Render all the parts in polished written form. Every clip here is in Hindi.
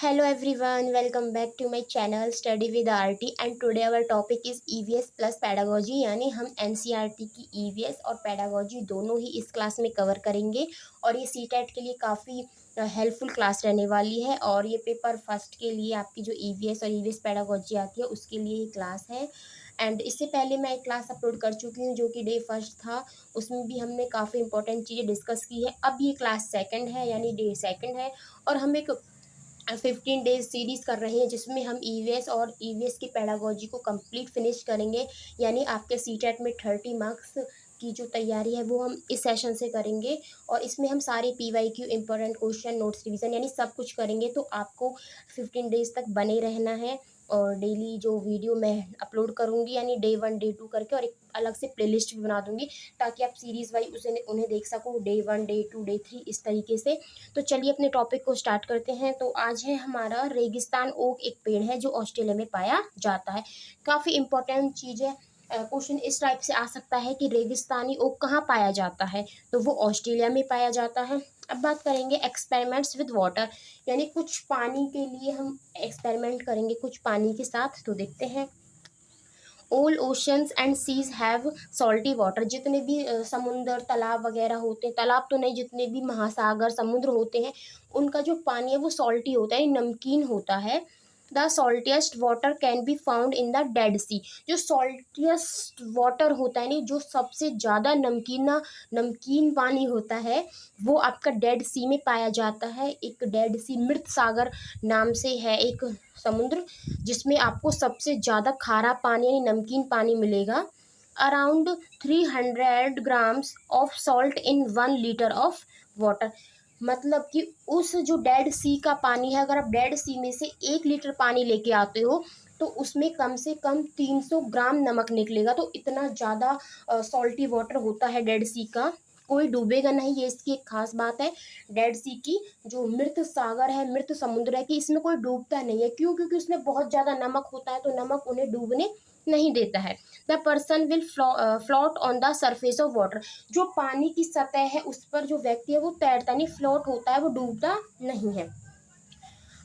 Hello everyone, welcome back to my channel Study with RT and today our topic is EVS plus pedagogy यानी हम NCERT की EVS और pedagogy दोनों ही इस क्लास में कवर करेंगे और ये CTET के लिए काफ़ी हेल्पफुल क्लास रहने वाली है और ये पेपर फर्स्ट के लिए आपकी जो EVS और EVS pedagogy आती है उसके लिए ये क्लास है। एंड इससे पहले मैं एक क्लास अपलोड कर चुकी हूँ जो कि डे फर्स्ट था, उसमें भी हमने काफ़ी इंपॉर्टेंट चीज़ें डिस्कस की है। अब ये क्लास सेकंड है यानी डे सेकंड है और हम एक 15 डेज सीरीज़ कर रहे हैं जिसमें हम ईवीएस और ईवीएस की पेडागोजी को कंप्लीट फिनिश करेंगे। यानी आपके सीटेट में 30 मार्क्स की जो तैयारी है वो हम इस सेशन से करेंगे और इसमें हम सारे PYQ important question notes revision यानी सब कुछ करेंगे। तो आपको 15 डेज तक बने रहना है और डेली जो वीडियो मैं अपलोड करूँगी यानी डे 1 डे 2 करके और एक अलग से प्लेलिस्ट भी बना दूँगी ताकि आप सीरीज़ वाइज उसे उन्हें देख सको डे 1 डे 2 डे 3 इस तरीके से। तो चलिए अपने टॉपिक को स्टार्ट करते हैं। तो आज है हमारा रेगिस्तान ओक, एक पेड़ है जो ऑस्ट्रेलिया में पाया जाता है। काफ़ी इंपॉर्टेंट चीज़ है। क्वेश्चन इस टाइप से आ सकता है कि रेगिस्तानी ओक कहाँ पाया जाता है, तो वो ऑस्ट्रेलिया में पाया जाता है। अब बात करेंगे एक्सपेरिमेंट्स विद वाटर, यानी कुछ पानी के लिए हम एक्सपेरिमेंट करेंगे कुछ पानी के साथ। तो देखते हैं। All oceans and seas have salty water, जितने भी समुंदर तालाब वगैरह होते हैं, तालाब तो नहीं, जितने भी महासागर समुद्र होते हैं उनका जो पानी है वो सॉल्टी होता है, नमकीन होता है। The saltiest water can be found in the Dead Sea, जो सॉल्टिएस्ट वाटर होता है नहीं, जो सबसे ज़्यादा नमकीन पानी होता है वो आपका डेड सी में पाया जाता है। एक डेड सी, मृत सागर नाम से है एक समुद्र जिसमें आपको सबसे ज़्यादा खारा पानी यानी नमकीन पानी मिलेगा। Around 300 grams of salt in 1 litre of water, मतलब कि उस जो डेड सी का पानी है, अगर आप डेड सी में से 1 लीटर पानी लेके आते हो तो उसमें कम से कम 300 ग्राम नमक निकलेगा। तो इतना ज़्यादा सॉल्टी वाटर होता है डेड सी का, कोई डूबेगा नहीं, ये इसकी एक खास बात है डेड सी की। जो मृत सागर है, मृत समुद्र है, कि इसमें कोई डूबता नहीं है। क्यों? क्योंकि उसमें बहुत ज़्यादा नमक होता है, तो नमक उन्हें डूबने नहीं देता है। The person will float on the surface of water, जो पानी की सतह है उस पर जो व्यक्ति है वो तैरता नहीं, फ्लोट होता है, वो डूबता नहीं है।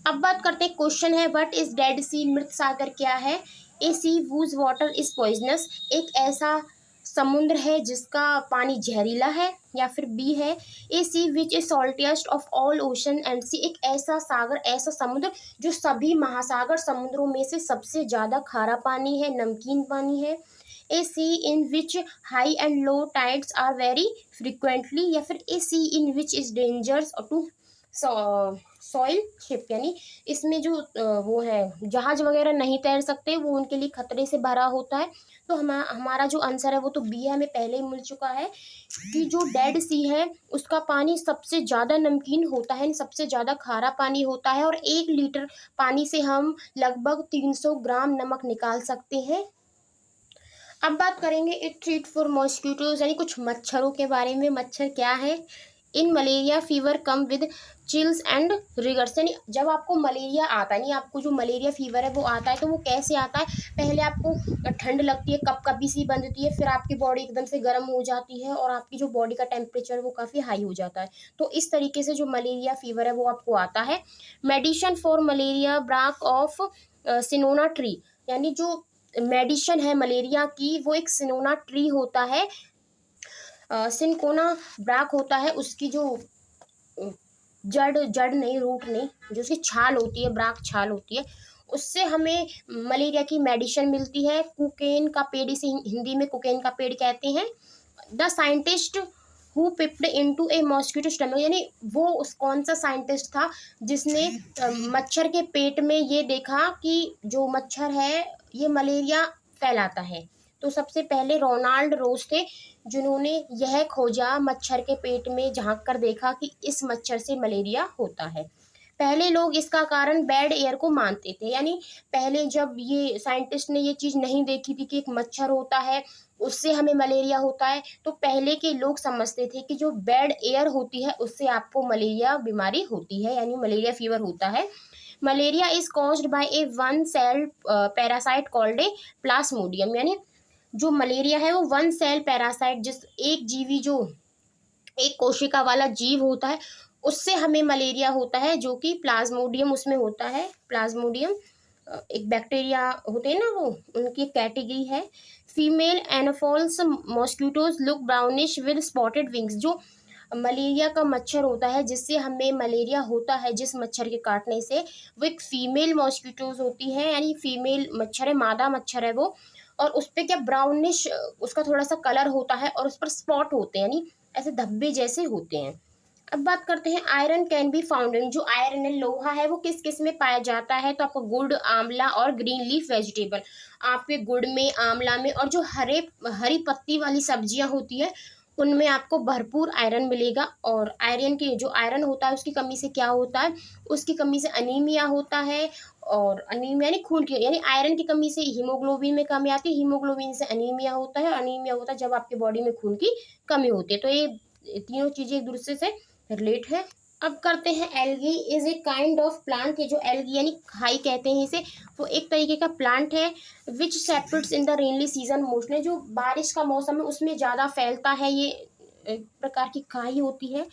अब बात करते हैं, क्वेश्चन है व्हाट इज डेड सी, मृत सागर क्या है। A C whose water is poisonous, एक ऐसा समुद्र है जिसका पानी जहरीला है। या फिर बी है a sea which is saltiest of all ocean and sea, एक ऐसा सागर, ऐसा समुद्र जो सभी महासागर समुद्रों में से सबसे ज़्यादा खारा पानी है, नमकीन पानी है। A sea in which high and low tides are very frequently, या फिर a sea in which is dangerous to sail ship, यानी इसमें जो वो है जहाज वगैरह नहीं तैर सकते, वो उनके लिए खतरे से भरा होता है। तो हमारा जो आंसर है वो तो बी है, हमें पहले ही मिल चुका है कि जो डेड सी है उसका पानी सबसे ज़्यादा नमकीन होता है, सबसे ज़्यादा खारा पानी होता है और 1 लीटर पानी से हम लगभग 300 ग्राम नमक निकाल सकते हैं। अब बात करेंगे इट ट्रीट फॉर मॉस्किटोज, यानी कुछ मच्छरों के बारे में। मच्छर क्या है। इन malaria fever come with chills and riggers, यानी जब आपको मलेरिया आता है, नहीं, आपको जो मलेरिया फीवर है वो आता है तो वो कैसे आता है। पहले आपको ठंड लगती है, कपकपी सी बनती है, फिर आपकी बॉडी एकदम से गर्म हो जाती है और आपकी जो बॉडी का टेम्परेचर वो काफ़ी हाई हो जाता है। तो इस तरीके से जो मलेरिया फीवर है वो आपको आता है। Medicine for malaria bark of cinchona tree, यानी जो मेडिसिन है मलेरिया की वो एक सिनोना ट्री होता है, सिनकोना ब्राक होता है, उसकी जो जड़ जड़ नहीं, रूट नहीं, जो उसकी छाल होती है, ब्राक छाल होती है, उससे हमें मलेरिया की मेडिसिन मिलती है। कुकेन का पेड़, इसे हिंदी में कुकेन का पेड़ कहते हैं। The scientist who peeped into a mosquito stomach, यानी वो कौन सा साइंटिस्ट था जिसने मच्छर के पेट में ये देखा कि जो मच्छर है ये मलेरिया फैलाता है। तो सबसे पहले रोनाल्ड रोज थे जिन्होंने यह खोजा, मच्छर के पेट में झांक कर देखा कि इस मच्छर से मलेरिया होता है। पहले लोग इसका कारण बैड एयर को मानते थे, यानी पहले जब ये साइंटिस्ट ने ये चीज़ नहीं देखी थी कि एक मच्छर होता है उससे हमें मलेरिया होता है, तो पहले के लोग समझते थे कि जो बैड एयर होती है उससे आपको मलेरिया बीमारी होती है, यानी मलेरिया फीवर होता है। Malaria is caused by a one cell parasite called a plasmodium, यानी जो मलेरिया है वो वन सेल पैरासाइट, जिस एक जीवी, जो एक कोशिका वाला जीव होता है, उससे हमें मलेरिया होता है, जो कि प्लाज्मोडियम उसमें होता है। प्लाज्मोडियम एक बैक्टीरिया होते हैं ना, वो उनकी कैटेगरी है। Female anopheles mosquitoes look brownish with spotted wings. जो मलेरिया का मच्छर होता है, जिससे हमें मलेरिया होता है जिस मच्छर के काटने से, वो एक फीमेल मॉस्किटोज होती है, यानी फीमेल मच्छर है, मादा मच्छर है वो। और उस पर क्या ब्राउनिश उसका थोड़ा सा कलर होता है, और उस पर स्पॉट होते हैं, यानी ऐसे धब्बे जैसे होते हैं। अब बात करते हैं आयरन कैन बी फाउंड इन। जो आयरन है, लोहा है, वो किस किस में पाया जाता है? तो आपको गुड़, आंवला और ग्रीन लीफ वेजिटेबल। आपके गुड़ में, आंवला में, और जो हरी पत्ती वाली सब्जियां होती है उनमें आपको भरपूर आयरन मिलेगा। और आयरन की जो आयरन होता है उसकी कमी से क्या होता है? उसकी कमी से अनीमिया होता है। और अनीमिया यानी खून की, यानी आयरन की कमी से हीमोग्लोबिन में कमी आती है, हीमोग्लोबिन से अनीमिया होता है, और अनीमिया होता है जब आपके बॉडी में खून की कमी होती है। तो ये तीनों चीजें एक दूसरे से रिलेट है। अब करते हैं algae is a kind of plant. ये जो एल्गी यानी खाई कहते हैं इसे, वो एक तरीके का प्लांट है which separates in the Renly season mostly. जो बारिश का मौसम है उसमें ज़्यादा फैलता है, ये एक प्रकार की खाई होती है।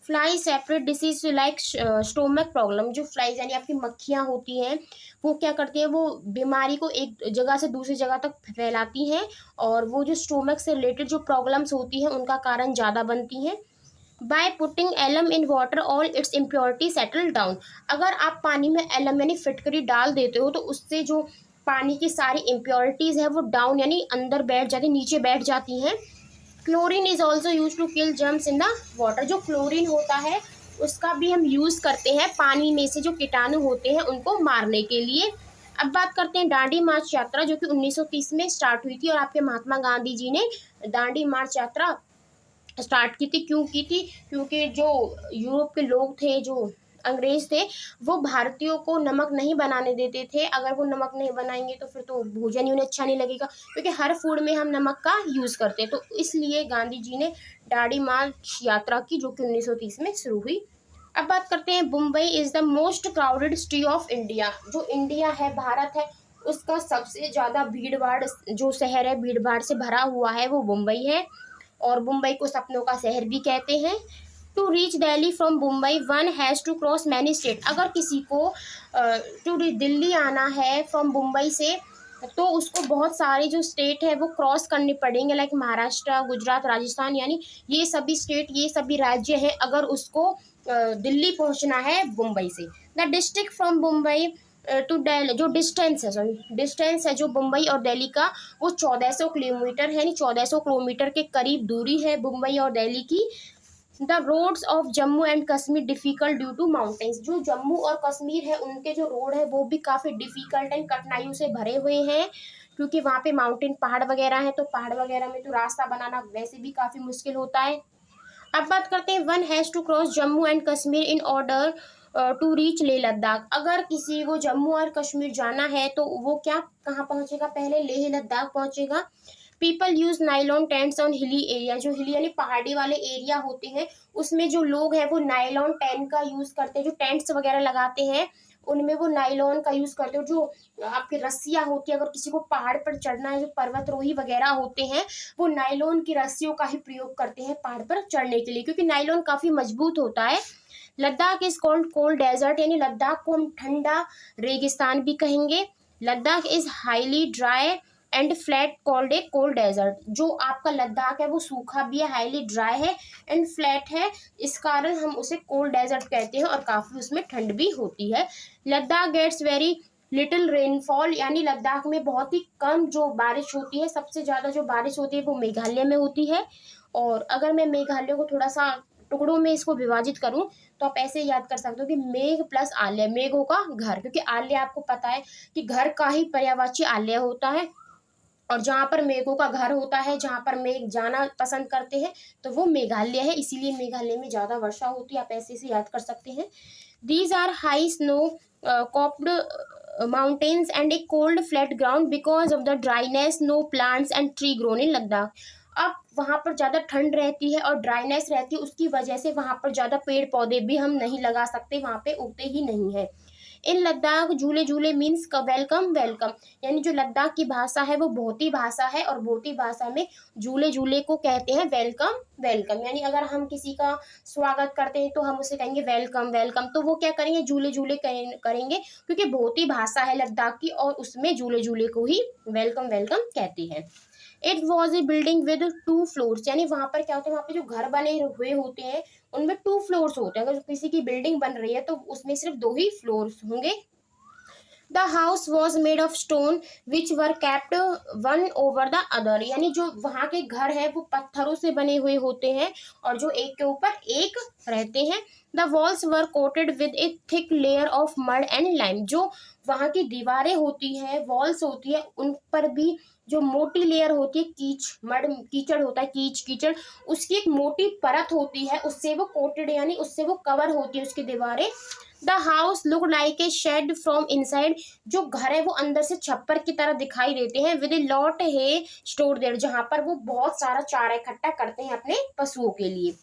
Fly separate disease like stomach problem. जो फ्लाइज यानी आपकी मक्खियाँ होती हैं, वो क्या करती हैं? वो बीमारी को एक जगह से दूसरी जगह तक फैलाती हैं, और वो जो स्टोमक से रिलेटेड जो प्रॉब्लम्स होती हैं उनका कारण ज़्यादा बनती हैं। By putting alum in water all its impurity settle down. अगर आप पानी में एलम यानी फिटकरी डाल देते हो तो उससे जो पानी की सारी इम्प्योरिटीज़ है वो डाउन यानी अंदर बैठ जाती, नीचे बैठ जाती हैं। Chlorine is also use to kill germs in the water. जो क्लोरीन होता है उसका भी हम यूज़ करते हैं पानी में से जो कीटाणु होते हैं उनको मारने के लिए। अब बात करते हैं दांडी मार्च यात्रा, जो कि 1930 में स्टार्ट हुई थी, और आपके महात्मा गांधी जी ने दांडी मार्च यात्रा स्टार्ट की थी। क्यों की थी? क्योंकि जो यूरोप के लोग थे, जो अंग्रेज थे, वो भारतीयों को नमक नहीं बनाने देते थे। अगर वो नमक नहीं बनाएंगे तो फिर तो भोजन ही उन्हें अच्छा नहीं लगेगा, क्योंकि हर फूड में हम नमक का यूज़ करते हैं। तो इसलिए गांधी जी ने दांडी मार्च यात्रा की, जो कि 1930 में शुरू हुई। अब बात करते हैं Mumbai is the most crowded city of India. जो इंडिया है, भारत है, उसका सबसे ज़्यादा भीड़ भाड़ जो शहर है, भीड़ भाड़ से भरा हुआ है, वो मुंबई है। और मुंबई को सपनों का शहर भी कहते हैं। To reach Delhi from Mumbai one has to cross many state. अगर किसी को टू दिल्ली आना है फ्रॉम मुंबई से, तो उसको बहुत सारे जो स्टेट है वो क्रॉस करने पड़ेंगे, लाइक महाराष्ट्र, गुजरात, राजस्थान, यानी ये सभी स्टेट, ये सभी राज्य हैं, अगर उसको दिल्ली पहुंचना है मुंबई से। The district from Mumbai to Delhi, जो डिस्टेंस है जो मुंबई और दिल्ली का, वो 1400 किलोमीटर है, यानी 1400 किलोमीटर के करीब दूरी है मुंबई और दिल्ली की। The roads of Jammu and Kashmir difficult due to mountains. जो जम्मू और कश्मीर है उनके जो रोड है वो भी काफ़ी डिफिकल्ट एंड कठिनाइयों से भरे हुए हैं, क्योंकि वहाँ पे माउंटेन पहाड़ वगैरह हैं, तो पहाड़ वगैरह में तो रास्ता बनाना वैसे भी काफ़ी मुश्किल होता है। अब बात करते हैं one has to cross Jammu and Kashmir in order to reach Leh Ladakh. अगर किसी को जम्मू और कश्मीर जाना है तो वो क्या कहाँ पहुँचेगा? पहले लेह लद्दाख पहुँचेगा। People use nylon tents on hilly area. जो हिली यानी पहाड़ी वाले एरिया होते हैं उसमें जो लोग हैं वो नाइलॉन टेंट का यूज़ करते हैं। जो टेंट्स वगैरह लगाते हैं उनमें वो नाइलॉन का यूज़ करते हो। जो आपकी रस्सियाँ होती है, अगर किसी को पहाड़ पर चढ़ना है, जो पर्वतरोही वगैरह होते हैं, वो नायलॉन की रस्सियों का ही प्रयोग करते हैं पहाड़ पर चढ़ने के लिए, क्योंकि नायलॉन काफ़ी मजबूत होता है। Ladakh is called cold desert, यानी लद्दाख को हम ठंडा रेगिस्तान भी कहेंगे। Ladakh is highly dry and flat called a cold desert. जो आपका लद्दाख है वो सूखा भी है, हाईली ड्राई है एंड फ्लैट है, इस कारण हम उसे कोल्ड डेजर्ट कहते हैं, और काफ़ी उसमें ठंड भी होती है। Ladakh gets very little rainfall, यानी लद्दाख में बहुत ही कम जो बारिश होती है। सबसे ज़्यादा जो बारिश होती है वो मेघालय में होती है। और अगर मैं मेघालय को थोड़ा सा टुकड़ों में इसको विभाजित करूं तो आप ऐसे याद कर सकते हो कि मेघ प्लस आलय, मेघों का घर, क्योंकि आलय आपको पता है कि घर का ही पर्यायवाची आलय होता है, और जहाँ पर मेघों का घर होता है, जहाँ पर मेघ जाना पसंद करते हैं, तो वो मेघालय है। इसीलिए मेघालय में ज़्यादा वर्षा होती है, आप ऐसे से याद कर सकते हैं। These are high snow capped mountains and a cold flat ground because of the dryness, no plants and tree grown in Ladakh. अब वहाँ पर ज़्यादा ठंड रहती है और ड्राइनेस रहती है, उसकी वजह से वहाँ पर ज़्यादा पेड़ पौधे भी हम नहीं लगा सकते, वहाँ पे उगते ही नहीं है। इन लद्दाख झूले झूले मीन्स वेलकम वेलकम, यानी जो लद्दाख की भाषा है वो भोती भाषा है और भोती भाषा में झूले झूले को कहते हैं वेलकम वेलकम। यानी अगर हम किसी का स्वागत करते हैं तो हम उसे कहेंगे वेलकम वेलकम, तो वो क्या करेंगे, झूले झूले करेंगे, क्योंकि भोती भाषा है लद्दाख की और उसमें झूले झूले को ही वेलकम वेलकम कहते हैं। It was a building with 2 floors, यानी वहाँ पर क्या होता है, वहाँ पे जो घर बने हुए होते हैं उनमें 2 फ्लोर्स होते हैं। अगर किसी की बिल्डिंग बन रही है तो उसमें सिर्फ 2 ही फ्लोर्स होंगे। The house was made of stone which were kept one over the other, यानी जो वहाँ के घर है वो पत्थरों से बने हुए होते हैं और जो एक के ऊपर एक रहते हैं। The walls were coated with A thick layer of mud and lime, जो वहाँ की दीवारें होती हैं, वॉल्स होती है, उन पर भी जो मोटी लेयर होती है, कीचड़ होता है, कीचड़, उसकी एक मोटी परत होती है, उससे वो कोटेड यानी उससे वो कवर होती है उसकी दीवारें। The house look like a shed from inside, जो घर है वो अंदर से छप्पर की तरह दिखाई देते हैं। विद ए लॉट है स्टोर देयर, जहां पर वो बहुत सारा चारा इकट्ठा करते हैं अपने पशुओं के लिए।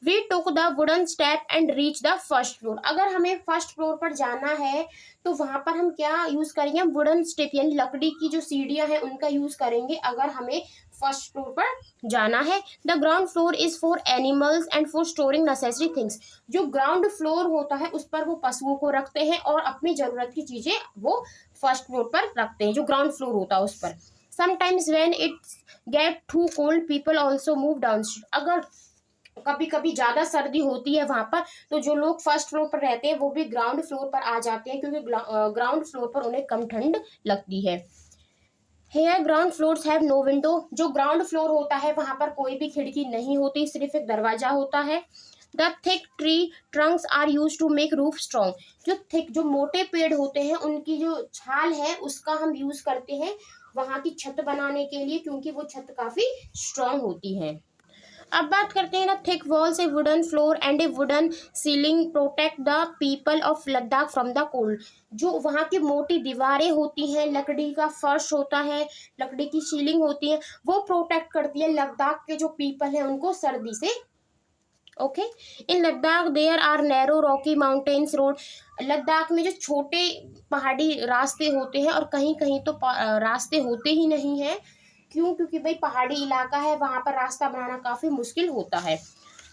We took the wooden step and reach the first floor, अगर हमें फर्स्ट फ्लोर पर जाना है तो वहां पर हम क्या यूज करेंगे, हम वुडन स्टेप यानी लकड़ी की जो सीढ़ियां हैं उनका यूज करेंगे अगर हमें फर्स्ट फ्लोर पर जाना है। The ground floor is for animals and for storing necessary things, जो ग्राउंड फ्लोर होता है उस पर वो पशुओं को रखते हैं और अपनी जरूरत की चीजें वो फर्स्ट फ्लोर पर रखते हैं, जो ग्राउंड फ्लोर होता है उस पर। Sometimes when it's get too cold people also move down, अगर कभी कभी ज्यादा सर्दी होती है वहां पर तो जो लोग फर्स्ट फ्लोर पर रहते हैं वो भी ग्राउंड फ्लोर पर आ जाते हैं, क्योंकि ग्राउंड फ्लोर पर उन्हें कम ठंड लगती है। Here ground floors have no window, जो ग्राउंड फ्लोर होता है वहां पर कोई भी खिड़की नहीं होती, सिर्फ एक दरवाजा होता है। The thick tree trunks are use to make roof strong, जो मोटे पेड़ होते हैं उनकी जो छाल है उसका हम यूज करते हैं वहां की छत बनाने के लिए, क्योंकि वो छत काफी स्ट्रॉन्ग होती है। अब बात करते हैं ना, thick walls, A wooden floor and A wooden ceiling protect the people of Ladakh from the cold, जो वहाँ की मोटी दीवारें होती हैं, लकड़ी का फर्श होता है, लकड़ी की सीलिंग होती है, वो प्रोटेक्ट करती है लद्दाख के जो पीपल हैं उनको सर्दी से। Okay, in Ladakh there are narrow rocky mountains road, Ladakh में जो छोटे पहाड़ी रास्ते होते हैं और कहीं कहीं तो रास्ते होते ही नहीं हैं, क्यों, क्योंकि भाई पहाड़ी इलाका है, वहां पर रास्ता बनाना काफी मुश्किल होता है।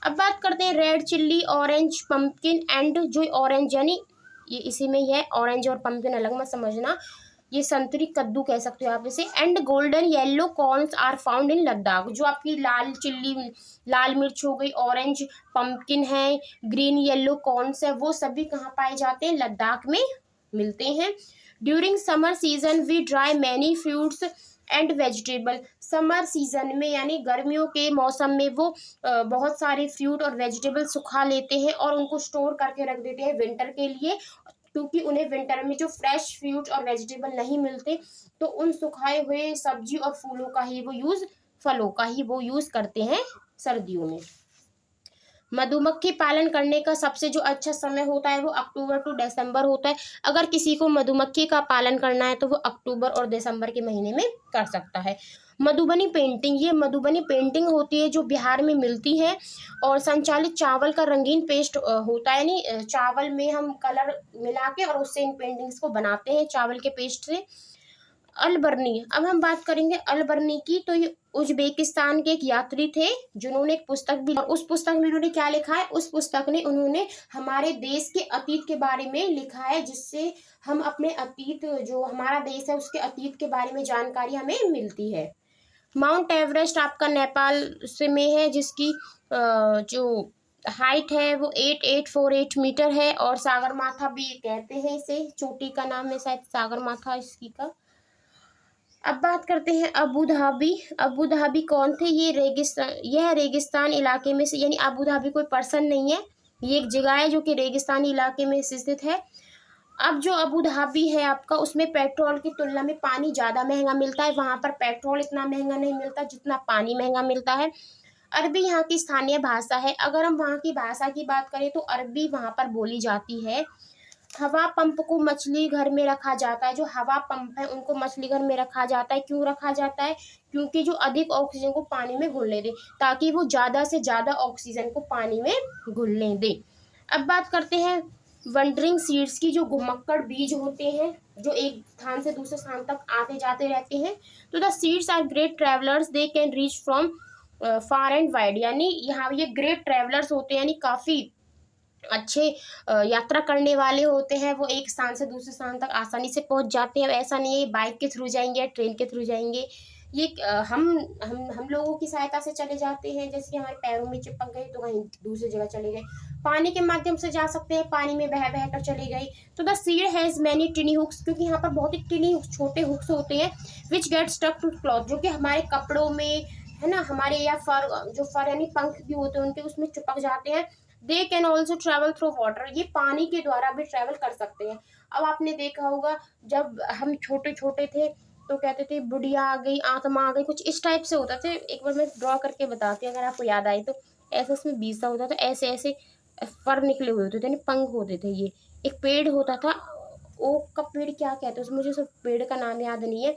अब बात करते हैं red chilli, orange pumpkin and, जो ऑरेंज यानी ये इसी में ही है, ऑरेंज और पंपकिन अलग मत समझना, ये संतरी कद्दू कह सकते हो आप इसे। And golden yellow corns are found in Ladakh, जो आपकी लाल चिल्ली, लाल मिर्च हो गई, ऑरेंज पंपकिन है, ग्रीन येलो कॉर्न्स है, वो सभी कहाँ पाए जाते हैं, लद्दाख में मिलते हैं। During summer season we dry many fruits and vegetable, summer season में यानी गर्मियों के मौसम में वो बहुत सारे फ्रूट और वेजिटेबल सुखा लेते हैं और उनको स्टोर करके रख देते हैं विंटर के लिए, क्योंकि उन्हें विंटर में जो फ्रेश फ्रूट और वेजिटेबल नहीं मिलते तो उन सुखाए हुए सब्जी और फलों का ही वो यूज करते हैं सर्दियों में। मधुमक्खी पालन करने का सबसे जो अच्छा समय होता है वो अक्टूबर टू दिसंबर होता है, अगर किसी को मधुमक्खी का पालन करना है तो वो अक्टूबर और दिसंबर के महीने में कर सकता है। मधुबनी पेंटिंग, ये मधुबनी पेंटिंग होती है जो बिहार में मिलती है और संचालित चावल का रंगीन पेस्ट होता है, यानी चावल में हम कलर मिला के और उससे इन पेंटिंग्स को बनाते हैं चावल के पेस्ट से। अलबर्नी, अब हम बात करेंगे अलबर्नी की, तो ये उज्बेकिस्तान के एक यात्री थे जिन्होंने एक पुस्तक भी, और उस पुस्तक में उन्होंने क्या लिखा है, उस पुस्तक ने उन्होंने हमारे देश के अतीत के बारे में लिखा है, जिससे हम अपने अतीत, जो हमारा देश है उसके अतीत के बारे में जानकारी हमें मिलती है। माउंट एवरेस्ट आपका नेपाल से में है, जिसकी जो हाइट है वो 8848 मीटर है, और सागरमाथा भी कहते हैं इसे, चोटी का नाम है शायद सागरमाथा इसकी का। अब बात करते हैं अबू धाबी। अबू धाबी कौन थे, यह रेगिस्तान इलाके में से, यानी अबू धाबी कोई पर्सन नहीं है, ये एक जगह है जो कि रेगिस्तानी इलाके में स्थित है। अब जो अबू धाबी है आपका, उसमें पेट्रोल की तुलना में पानी ज़्यादा महंगा मिलता है, वहाँ पर पेट्रोल इतना महंगा नहीं मिलता जितना पानी महंगा मिलता है। अरबी यहाँ की स्थानीय भाषा है, अगर हम वहाँ की भाषा की बात करें तो अरबी वहाँ पर बोली जाती है। हवा पंप को मछली घर में रखा जाता है, जो हवा पंप है उनको मछली घर में रखा जाता है, क्यों रखा जाता है, क्योंकि जो अधिक ऑक्सीजन को पानी में घुलने दे, ताकि वो ज़्यादा से ज़्यादा ऑक्सीजन को पानी में घुलने दे। अब बात करते हैं वंडरिंग सीड्स की, जो घुमक्कड़ बीज होते हैं जो एक स्थान से दूसरे स्थान तक आते जाते रहते हैं। तो the seeds are great travellers, they can reach from far and wide, यानी यहाँ ये ग्रेट ट्रैवलर्स होते हैं, यानी काफ़ी अच्छे यात्रा करने वाले होते हैं। वो एक स्थान से दूसरे स्थान तक आसानी से पहुंच जाते हैं। ऐसा नहीं है बाइक के थ्रू जाएंगे या ट्रेन के थ्रू जाएंगे, ये हम लोगों की सहायता से चले जाते हैं, जैसे कि हमारे पैरों में चिपक गए तो कहीं दूसरी जगह चले गए। पानी के माध्यम से जा सकते हैं, पानी में बह बह कर चले गए। तो the seed has many tiny hooks, क्योंकि यहाँ पर बहुत ही टिनी छोटे हुक्स होते हैं, which get stuck to cloth, जो कि हमारे कपड़ों में, है ना, हमारे या फर, जो फर यानी पंख भी होते हैं उनके, उसमें चिपक जाते हैं। They can also travel through water, ये पानी के द्वारा भी ट्रेवल कर सकते हैं। अब आपने देखा होगा जब हम छोटे छोटे थे तो कहते थे बुढ़िया आ गई, आत्मा आ गई, कुछ इस टाइप से होता था। एक बार मैं ड्रॉ करके बताती हूँ अगर आपको याद आए तो। ऐसे इसमें बीज सा होता था, ऐसे ऐसे फर निकले हुए होते थे, यानी पंख होते थे। ये एक पेड़ होता था, ओक का पेड़ क्या कहते हैं, मुझे सब पेड़ का नाम याद नहीं है,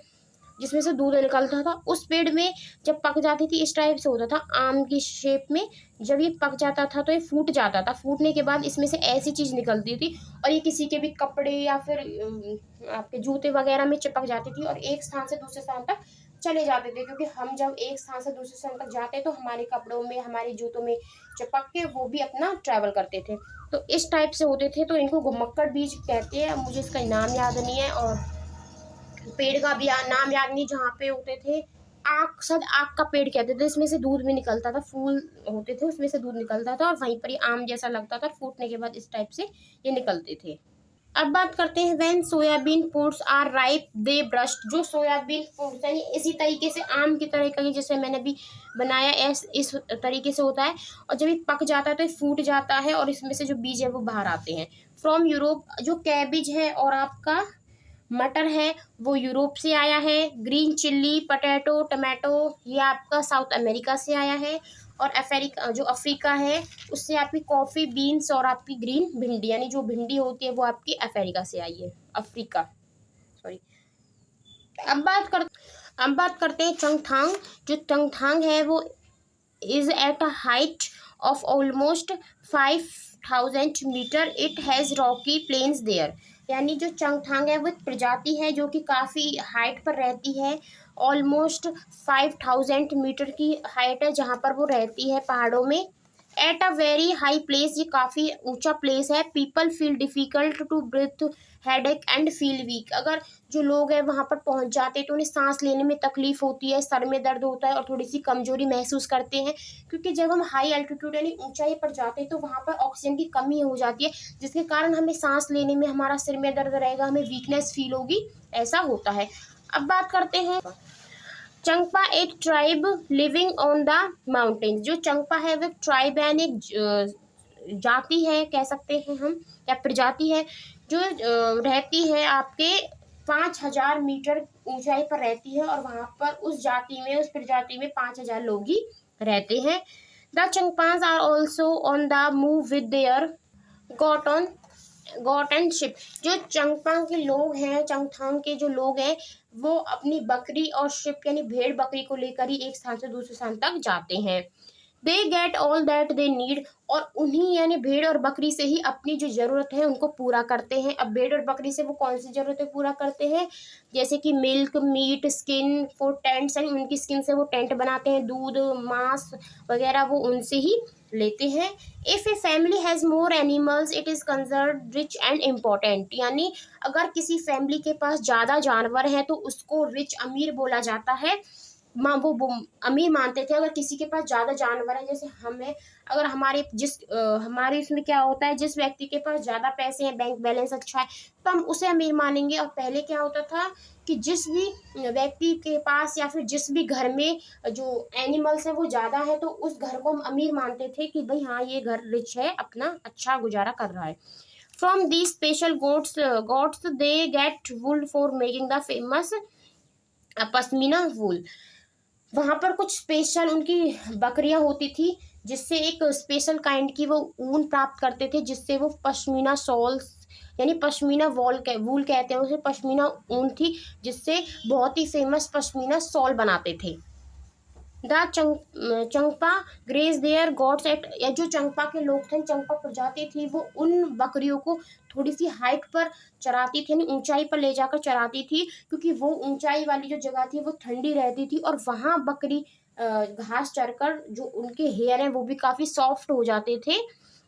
जिसमें से दूध निकलता था। उस पेड़ में जब पक जाती थी इस टाइप से होता था, आम की शेप में। जब ये पक जाता था तो ये फूट जाता था, फूटने के बाद इसमें से ऐसी चीज़ निकलती थी और ये किसी के भी कपड़े या फिर आपके जूते वगैरह में चिपक जाती थी और एक स्थान से दूसरे स्थान तक चले जाते थे। क्योंकि हम जब एक स्थान से दूसरे स्थान तक जाते तो हमारे कपड़ों में, हमारे जूतों में चिपक के वो भी अपना ट्रैवल करते थे। तो इस टाइप से होते थे, तो इनको घुमक्कड़ बीज कहते हैं। मुझे इसका नाम याद नहीं है और पेड़ का भी नाम याद नहीं, जहाँ पे होते थे। आक, शायद आक का पेड़ कहते थे, इसमें से दूध भी निकलता था, फूल होते थे उसमें से दूध निकलता था और वहीं पर ही आम जैसा लगता था, फूटने के बाद इस टाइप से ये निकलते थे। अब बात करते हैं when soybean fruits are ripe they burst, जो सोयाबीन फ्रूट्स यानी इसी तरीके से आम की तरह का, जैसे मैंने अभी बनाया इस तरीके से होता है। और जब ये पक जाता है तो ये फूट जाता है और इसमें से जो बीज है वो बाहर आते हैं। फ्रॉम यूरोप, जो कैबिज है और आपका मटर है वो यूरोप से आया है। ग्रीन चिल्ली, पटेटो, टमाटो, ये आपका साउथ अमेरिका से आया है। और अफ्रीका, जो अफ्रीका है उससे आपकी कॉफ़ी बीन्स और आपकी ग्रीन भिंडी, यानी जो भिंडी होती है वो आपकी अफ्रीका से आई है, अफ्रीका, सॉरी। अब बात करते हैं चंगथांग। जो चंगथांग है वो is at a height of almost 5,000 metre, it has rocky plains there, यानी जो चंगथांग है वो एक प्रजाति है जो कि काफ़ी हाइट पर रहती है। ऑलमोस्ट 5,000 मीटर की हाइट है जहाँ पर वो रहती है, पहाड़ों में। At a very high place, ये काफ़ी ऊंचा प्लेस है। People feel difficult to breathe, headache and feel weak, अगर जो लोग हैं वहाँ पर पहुँच जाते हैं तो उन्हें सांस लेने में तकलीफ होती है, सर में दर्द होता है और थोड़ी सी कमजोरी महसूस करते हैं। क्योंकि जब हम हाई एल्टीट्यूड यानी ऊंचाई पर जाते हैं तो वहाँ पर ऑक्सीजन की कमी हो जाती है, जिसके कारण हमें सांस लेने में, हमारा सिर में दर्द रहेगा, हमें वीकनेस फील होगी, ऐसा होता है। अब बात करते हैं चंगपा, एक tribe living on the mountains. जो चंगपा है वो ट्राइब यानी एक जाति है, कह सकते हैं हम, या प्रजाति है, जो रहती है आपके 5,000 मीटर ऊंचाई पर रहती है। और वहाँ पर उस जाति में, उस प्रजाति में 5,000 लोग ही रहते हैं। The Changpas are also on the move with their goat and sheep, जो चंगपांग के लोग हैं, चंगथांग के जो लोग हैं वो अपनी बकरी और शिप यानी भेड़ बकरी को लेकर ही एक स्थान से दूसरे स्थान तक जाते हैं। They get all that they need, और उन्हीं यानी भेड़ और बकरी से ही अपनी जो ज़रूरत है उनको पूरा करते हैं। अब भेड़ और बकरी से वो कौन सी ज़रूरतें पूरा करते हैं, जैसे कि milk, meat, skin for tents, यानी उनकी स्किन से वो टेंट बनाते हैं, दूध, मांस वगैरह वो उनसे ही लेते हैं। If a family has more animals it is considered rich and important, यानी अगर किसी फैमिली के पास ज़्यादा जानवर हैं तो उसको रिच, अमीर बोला जाता है। माँ वो अमीर मानते थे अगर किसी के पास ज़्यादा जानवर है। जैसे हमें, अगर हमारे हमारे इसमें क्या होता है, जिस व्यक्ति के पास ज़्यादा पैसे हैं, बैंक बैलेंस अच्छा है, तो हम उसे अमीर मानेंगे। और पहले क्या होता था कि जिस भी व्यक्ति के पास या फिर जिस भी घर में जो एनिमल्स है वो ज़्यादा है तो उस घर को हम अमीर मानते थे कि भाई हाँ ये घर रिच है, अपना अच्छा गुजारा कर रहा है। From the special goats they get wool for making the famous pashmina wool. वहाँ पर कुछ स्पेशल उनकी बकरियां होती थी जिससे एक स्पेशल काइंड की वो ऊन प्राप्त करते थे, जिससे वो पश्मीना शॉल्स यानी पश्मीना वूल कहते हैं उसे, पश्मीना ऊन थी जिससे बहुत ही फेमस पश्मीना शॉल बनाते थे। The Changpa graze their goats at, या जो चंगपा के लोग थे, चंगपा प्रजाति थी, वो उन बकरियों को थोड़ी सी हाइट पर चराती थी, यानी ऊंचाई पर ले जाकर चराती थी, क्योंकि वो ऊंचाई वाली जो जगह थी वो ठंडी रहती थी, और वहां बकरी घास चरकर जो उनके हेयर हैं वो भी काफी सॉफ्ट हो जाते थे,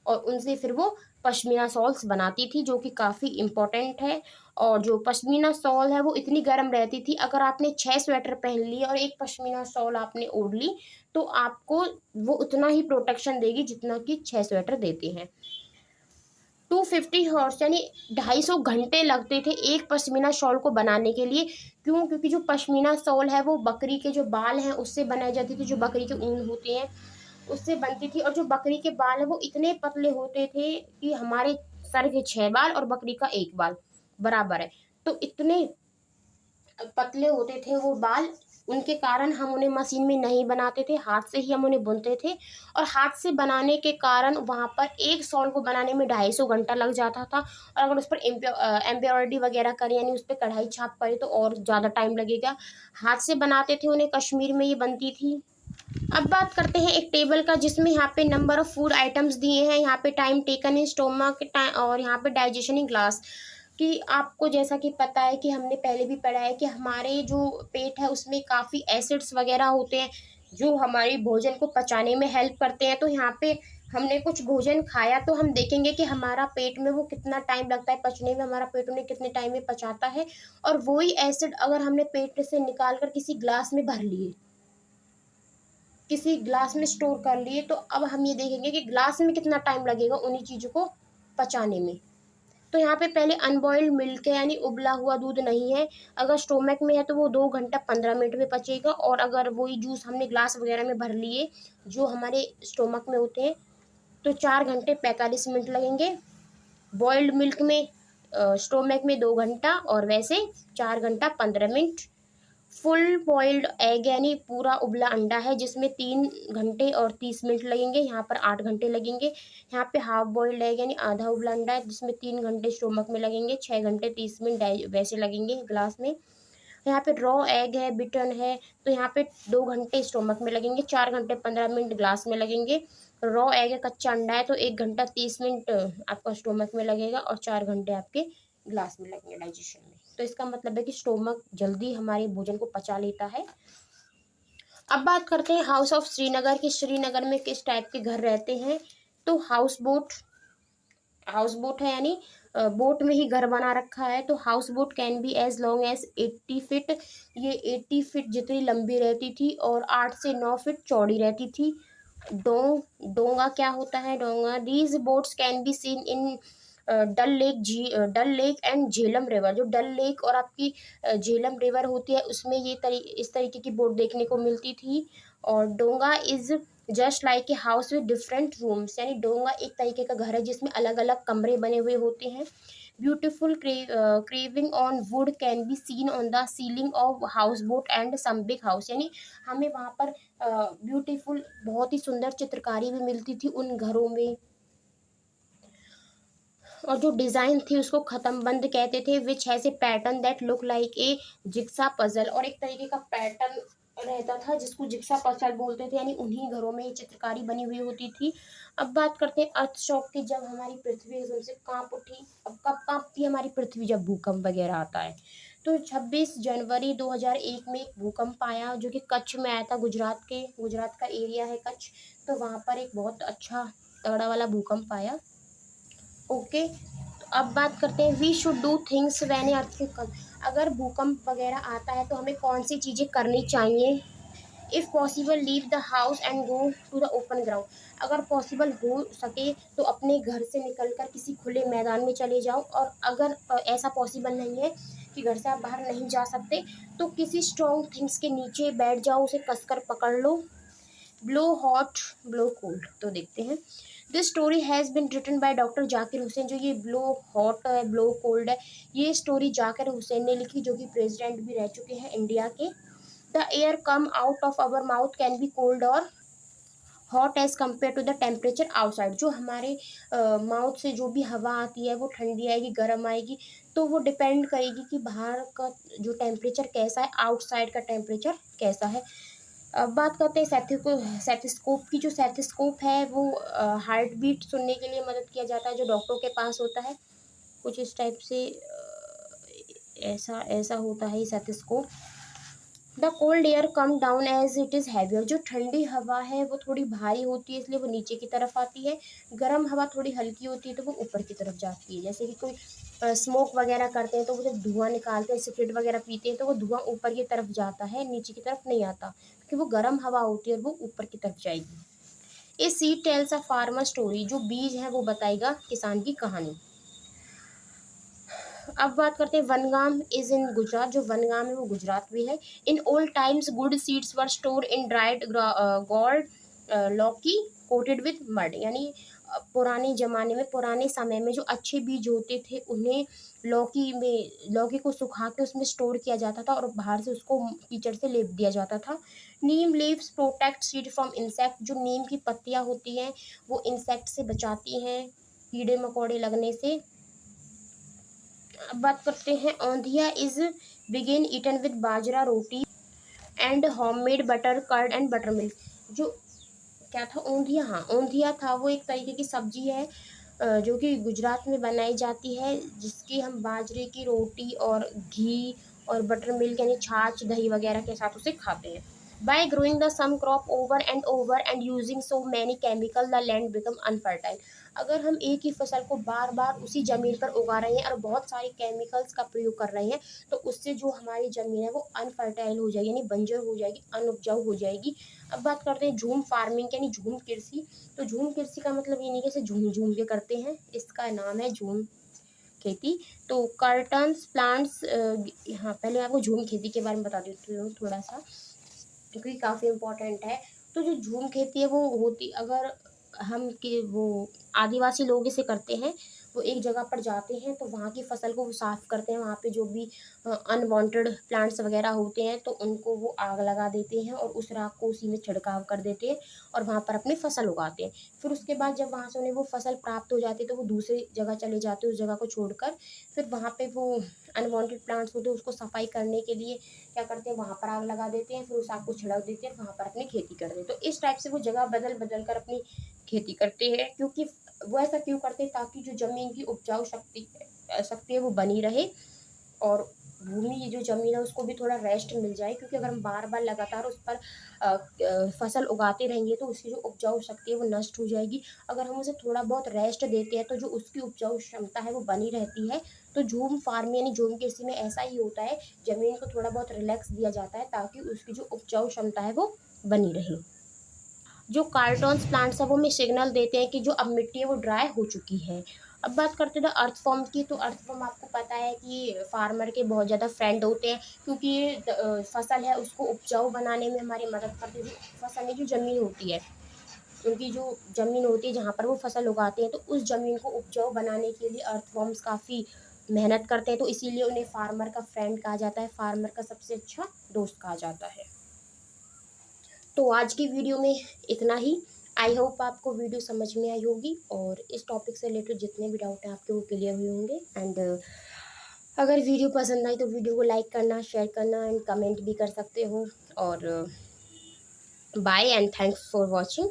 और उनसे फिर वो पश्मीना शॉल्स बनाती थी, जो कि काफ़ी इम्पोर्टेंट है। और जो पश्मीना शॉल है वो इतनी गर्म रहती थी, अगर आपने 6 स्वेटर पहन लिए और एक पश्मीना शॉल आपने ओढ़ ली, तो आपको वो उतना ही प्रोटेक्शन देगी जितना कि 6 स्वेटर देते हैं। 250 हॉर्स यानी 250 घंटे लगते थे एक पश्मीना शॉल को बनाने के लिए। क्यों? क्योंकि जो पश्मीना शॉल है वो बकरी के जो बाल हैं उससे बनाई जाती थी, जो बकरी के ऊन होते हैं उससे बनती थी, और जो बकरी के बाल है वो इतने पतले होते थे कि हमारे सर के 6 बाल और बकरी का 1 बाल बराबर है। तो इतने पतले होते थे वो बाल, उनके कारण हम उन्हें मशीन में नहीं बनाते थे, हाथ से ही हम उन्हें बुनते थे, और हाथ से बनाने के कारण वहाँ पर एक शॉल को बनाने में 250 घंटा लग जाता था, और अगर उस पर एम्ब्रॉयडरी वगैरह करें यानी उस पर कढ़ाई छाप करें तो और ज़्यादा टाइम लगेगा। हाथ से बनाते थे उन्हें, कश्मीर में ये बनती थी। अब बात करते हैं एक टेबल का, जिसमें यहाँ पे नंबर ऑफ फूड आइटम्स दिए हैं, यहाँ पे टाइम टेकन इन स्टोमक और यहाँ पे डाइजेशन इन ग्लास। कि आपको जैसा कि पता है कि हमने पहले भी पढ़ा है कि हमारे जो पेट है उसमें काफ़ी एसिड्स वगैरह होते हैं जो हमारी भोजन को पचाने में हेल्प करते हैं। तो यहाँ पे हमने कुछ भोजन खाया तो हम देखेंगे कि हमारा पेट में वो कितना टाइम लगता है पचने में, हमारा पेट उन्हें कितने टाइम में पचाता है, और वही एसिड अगर हमने पेट से निकाल कर किसी ग्लास में भर लिए, किसी ग्लास में स्टोर कर लिए, तो अब हम ये देखेंगे कि ग्लास में कितना टाइम लगेगा उन्हीं चीज़ों को पचाने में। तो यहाँ पे पहले अनबॉइल्ड मिल्क है यानी उबला हुआ दूध नहीं है, अगर स्टोमक में है तो वो 2 घंटा 15 मिनट में पचेगा, और अगर वही जूस हमने ग्लास वगैरह में भर लिए जो हमारे स्टोमक में होते हैं तो 4 घंटे 45 मिनट लगेंगे। बॉइल्ड मिल्क में स्टोमक में 2 घंटा, और वैसे 4 घंटा 15 मिनट। फुल बॉइल्ड एग यानी पूरा उबला अंडा है जिसमें 3 घंटे और 30 मिनट लगेंगे, यहाँ पर 8 घंटे लगेंगे। यहाँ पे हाफ बॉइल्ड एग यानी आधा उबला अंडा है जिसमें 3 घंटे स्टोमक में लगेंगे, 6 घंटे 30 मिनट वैसे लगेंगे ग्लास में। यहाँ पे रॉ एग है, बिटन है, तो यहाँ पे 2 घंटे स्टोमक में लगेंगे, 4 घंटे 15 मिनट ग्लास में लगेंगे। रॉ एग है, कच्चा अंडा है, तो 1 घंटा 30 मिनट आपका स्टोमक में लगेगा और 4 घंटे आपके ग्लास में लगेंगे डाइजेशन में। तो इसका मतलब है कि स्टोमक जल्दी हमारे भोजन को पचा लेता है। अब बात करते हैं हाउस ऑफ श्रीनगर की, श्रीनगर में किस टाइप के घर रहते हैं। तो हाउस बोट है यानी बोट में ही घर बना रखा है। तो house boat can be as long as 80 feet, ये 80 फीट जितनी लंबी रहती थी और 8 से 9 फीट चौड़ी रहती थी। डोंगा क्या होता है? Donga, these boats can be seen in Dal lake and Jhelum river. जो डल लेक और आपकी झेलम रिवर होती है उसमें इस तरीके की बोट देखने को मिलती थी। और डोंगा is just like a house with different rooms, यानी डोंगा एक तरीके का घर है जिसमें अलग अलग कमरे बने हुए होते हैं। Beautiful carving on wood can be seen on the ceiling of house boat and some big house, यानी हमें वहाँ पर ब्यूटीफुल बहुत ही सुंदर चित्रकारी भी मिलती थी उन घरों में। और जो डिज़ाइन थी उसको ख़त्म बंद कहते थे, which has a pattern that look like a jigsaw puzzle, और एक तरीके का पैटर्न रहता था जिसको जिक्सा पजल बोलते थे, यानी उन्हीं घरों में ये चित्रकारी बनी हुई होती थी। अब बात करते हैं अर्थ शॉक की, जब हमारी पृथ्वी एकदम से कांप उठी। अब कब कांपती है हमारी पृथ्वी? जब भूकंप वगैरह आता है। तो 26 जनवरी 2001 में एक भूकंप आया जो कि कच्छ में आया था, गुजरात का एरिया है कच्छ, तो वहाँ पर एक बहुत अच्छा तगड़ा वाला भूकंप आया। ओके, तो अब बात करते हैं we should do things when a earthquake come. अगर भूकंप वगैरह आता है तो हमें कौन सी चीज़ें करनी चाहिए? If possible leave the house and go to the open ground. अगर पॉसिबल हो सके तो अपने घर से निकलकर किसी खुले मैदान में चले जाओ, और अगर ऐसा पॉसिबल नहीं है कि घर से आप बाहर नहीं जा सकते तो किसी स्ट्रॉन्ग थिंग्स के नीचे बैठ जाओ, उसे कसकर पकड़ लो। ब्लो हॉट ब्लो कोल्ड, तो देखते हैं। This story has been written by doctor Zakir Hussain. जो ये ब्लो हॉट है ब्लो कोल्ड है, ये स्टोरी जाकिर हुसैन ने लिखी जो कि प्रेसिडेंट भी रह चुके हैं इंडिया के। The air come out of our mouth can be cold or hot as compare to the temperature outside. जो हमारे माउथ से जो भी हवा आती है वो ठंडी आएगी गर्म आएगी, तो वो डिपेंड करेगी कि बाहर का जो टेम्परेचर कैसा है, आउटसाइड का टेम्परेचर कैसा है। अब बात करते हैं सेथोस्कोप की। जो सेथोस्कोप है वो हार्ट बीट सुनने के लिए मदद किया जाता है, जो डॉक्टरों के पास होता है। कुछ इस टाइप से ऐसा ऐसा होता है ये stethoscope. The cold air come down as it is heavier. जो ठंडी हवा है वो थोड़ी भारी होती है, इसलिए वो नीचे की तरफ आती है। गर्म हवा थोड़ी हल्की होती है तो वो ऊपर की तरफ जाती है। जैसे कि कोई स्मोक वगैरह करते हैं तो वो जब धुआं निकालते हैं, सिगरेट वगैरह पीते हैं, तो वो धुआं ऊपर की तरफ जाता है, नीचे की तरफ नहीं आता, क्योंकि वो गर्म हवा होती है और वो ऊपर की तरफ जाएगी। A seed tales a farmer story. जो बीज है वो बताएगा किसान की कहानी। अब बात करते हैं वनगाम इज इन गुजरात। जो वनगाम है वो गुजरात में है। In old times good seeds were store in dried gold लौकी कोटेड विद मड। यानी पुराने ज़माने में, पुराने समय में जो अच्छे बीज होते थे उन्हें लौकी को सुखा के उसमें स्टोर किया जाता था और बाहर से उसको कीचड़ से लेप दिया जाता था। Neem leaves protect seed from insect. जो नीम की पत्तियां होती हैं वो इंसेक्ट से बचाती हैं, कीड़े मकोड़े लगने से। अब बात करते हैं औंधिया इज बिगेन eaten with bajra roti and homemade butter curd and buttermilk. जो क्या था औंधिया, हाँ औंधिया था, वो एक तरीके की सब्जी है जो कि गुजरात में बनाई जाती है, जिसकी हम बाजरे की रोटी और घी और बटर मिल्क यानी छाछ दही वगैरह के साथ उसे खाते हैं। By growing the same crop over and using so many chemical the land become unfertile. अगर हम एक ही फसल को बार बार उसी ज़मीन पर उगा रहे हैं और बहुत सारे केमिकल्स का प्रयोग कर रहे हैं तो उससे जो हमारी ज़मीन है वो अनफर्टाइल हो जाएगी, यानी बंजर हो जाएगी, अनउपजाऊ हो जाएगी। अब बात करते हैं झूम फार्मिंग यानी झूम कृषि। तो झूम कृषि का मतलब ये नहीं कि झूम झूम के करते हैं, इसका नाम है झूम खेती। तो कर्टन्स प्लांट्स, हाँ पहले आपको झूम खेती के बारे में बता देती हूँ थोड़ा सा, क्योंकि काफ़ी इम्पोर्टेंट है। तो जो झूम खेती है वो होती, अगर हम कि वो आदिवासी लोग इसे करते हैं, वो एक जगह पर जाते हैं तो वहाँ की फसल को वो साफ़ करते हैं, वहाँ पे जो भी अनवांटेड प्लांट्स वगैरह होते हैं तो उनको वो आग लगा देते हैं और उस राख को उसी में छिड़काव कर देते हैं और वहाँ पर अपनी फसल उगाते हैं। फिर उसके बाद जब वहाँ से उन्हें वो फसल प्राप्त हो जाती है तो वो दूसरी जगह चले जाते हैं, उस जगह को छोड़कर। फिर वहाँ पे वो अनवांटेड प्लांट्स होते हैं उसको सफाई करने के लिए क्या करते हैं, वहाँ पर आग लगा देते हैं, फिर उस आग को छिड़क देते हैं, वहाँ पर अपनी खेती करते हैं। तो इस टाइप से वो जगह बदल बदल कर अपनी खेती करते हैं, क्योंकि वो ऐसा क्यों करते हैं, ताकि जो ज़मीन की उपजाऊ शक्ति शक्ति है वो बनी रहे और भूमि, ये जो ज़मीन है उसको भी थोड़ा रेस्ट मिल जाए। क्योंकि अगर हम बार बार लगातार उस पर फसल उगाते रहेंगे तो उसकी जो उपजाऊ शक्ति है वो नष्ट हो जाएगी। अगर हम उसे थोड़ा बहुत रेस्ट देते हैं तो जो उसकी उपजाऊ क्षमता है वो बनी रहती है। तो झूम फार्म यानी झूम कृषि में ऐसा ही होता है, ज़मीन को थोड़ा बहुत रिलैक्स दिया जाता है ताकि उसकी जो उपजाऊ क्षमता है वो बनी रहे। जो कार्टन्स प्लांट्स हैं वो हमें सिग्नल देते हैं कि जो अब मिट्टी है वो ड्राई हो चुकी है। अब बात करते हैं अर्थ फॉर्म की। तो अर्थ फॉर्म आपको पता है कि फार्मर के बहुत ज़्यादा फ्रेंड होते हैं, क्योंकि ये फसल है उसको उपजाऊ बनाने में हमारी मदद करते हैं। जो फसल में जो ज़मीन होती है, उनकी जो ज़मीन होती है जहाँ पर वो फसल उगाते हैं, तो उस ज़मीन को उपजाऊ बनाने के लिए अर्थवॉर्म्स काफ़ी मेहनत करते हैं, तो इसीलिए उन्हें फार्मर का फ्रेंड कहा जाता है, फार्मर का सबसे अच्छा दोस्त कहा जाता है। तो आज की वीडियो में इतना ही। आई होप आपको वीडियो समझ में आई होगी और इस टॉपिक से रिलेटेड जितने भी डाउट हैं आपके वो क्लियर हुए होंगे। एंड अगर वीडियो पसंद आई तो वीडियो को लाइक करना, शेयर करना एंड कमेंट भी कर सकते हो। और bye and thanks for watching.